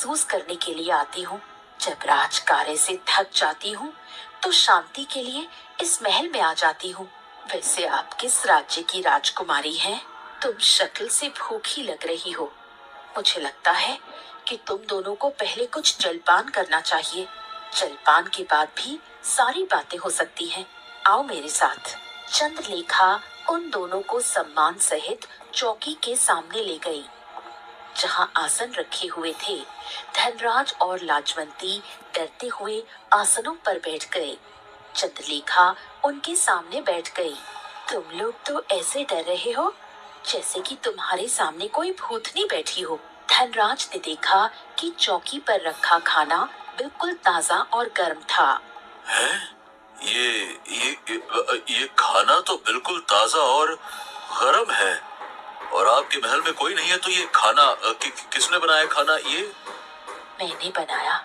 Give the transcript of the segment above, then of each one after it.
महसूस करने के लिए आती हूँ। जब राजकार्य से थक जाती हूँ तो शांति के लिए इस महल में आ जाती हूँ। वैसे आप किस राज्य की राजकुमारी हैं? तुम शक्ल से भूखी लग रही हो। मुझे लगता है कि तुम दोनों को पहले कुछ जलपान करना चाहिए। जलपान के बाद भी सारी बातें हो सकती हैं। आओ मेरे साथ। चंद्रलेखा उन दोनों को सम्मान सहित चौकी के सामने ले गई, जहां आसन रखे हुए थे। धनराज और लाजवंती डरते हुए आसनों पर बैठ गए। चंद्रलेखा उनके सामने बैठ गई। तुम लोग तो ऐसे डर रहे हो जैसे कि तुम्हारे सामने कोई भूतनी बैठी हो। धनराज ने देखा कि चौकी पर रखा खाना बिल्कुल ताजा और गर्म था। है? ये खाना तो बिल्कुल ताजा और गरम है, और आपके महल में कोई नहीं है, तो ये खाना किसने बनाया? खाना ये मैंने बनाया।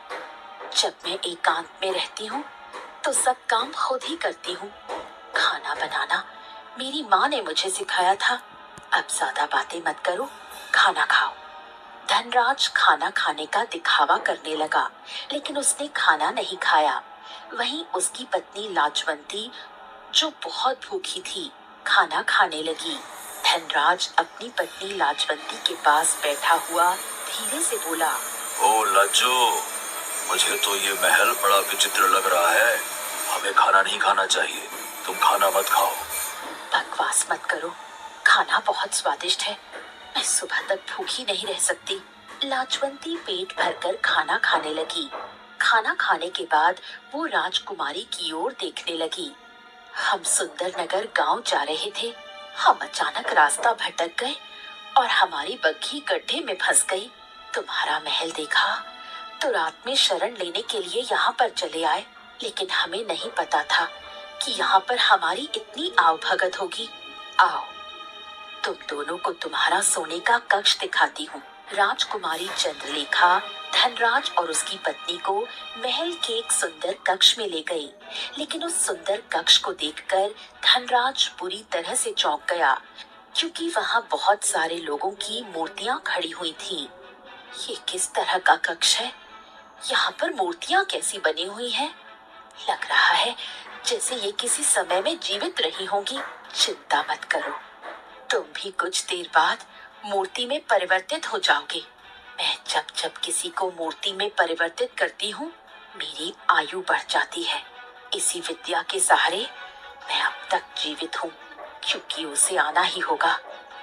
जब मैं एकांत में रहती हूँ तो सब काम खुद ही करती हूँ। खाना बनाना मेरी माँ ने मुझे सिखाया था। अब ज्यादा बातें मत करो, खाना खाओ। धनराज खाना खाने का दिखावा करने लगा, लेकिन उसने खाना नहीं खाया। वहीं उसकी पत्नी लाजवंती, जो बहुत भूखी थी, खाना खाने लगी। धनराज अपनी पत्नी लाजवंती के पास बैठा हुआ धीरे से बोला, ओ लज्जो, मुझे तो ये महल बड़ा विचित्र लग रहा है। हमें खाना नहीं खाना चाहिए, तुम खाना मत खाओ। बकवास मत करो, खाना बहुत स्वादिष्ट है। मैं सुबह तक भूखी नहीं रह सकती। लाजवंती पेट भरकर खाना खाने लगी। खाना खाने के बाद वो राजकुमारी की ओर देखने लगी। हम सुंदर नगर गांव जा रहे थे। हम अचानक रास्ता भटक गए और हमारी बग्घी गड्ढे में फंस गई। तुम्हारा महल देखा तो रात में शरण लेने के लिए यहाँ पर चले आए, लेकिन हमें नहीं पता था कि यहाँ पर हमारी इतनी आवभगत होगी। आओ, तुम दोनों को तुम्हारा सोने का कक्ष दिखाती हूँ। राजकुमारी चंद्रलेखा धनराज और उसकी पत्नी को महल के एक सुंदर कक्ष में ले गई, लेकिन उस सुंदर कक्ष को देखकर धनराज बुरी तरह से चौंक गया, क्योंकि वहाँ बहुत सारे लोगों की मूर्तियां खड़ी हुई थीं। ये किस तरह का कक्ष है? यहाँ पर मूर्तियां कैसी बनी हुई हैं? लग रहा है जैसे ये किसी समय में जीवित रही होंगी। चिंता मत करो, तुम भी कुछ देर बाद मूर्ति में परिवर्तित हो जाओगे। मैं जब जब किसी को मूर्ति में परिवर्तित करती हूँ, मेरी आयु बढ़ जाती है। इसी विद्या के सहारे मैं अब तक जीवित हूँ, क्योंकि उसे आना ही होगा।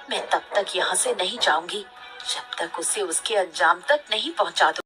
मैं तब तक यहाँ से नहीं जाऊंगी जब तक उसे उसके अंजाम तक नहीं पहुँचा दूँ।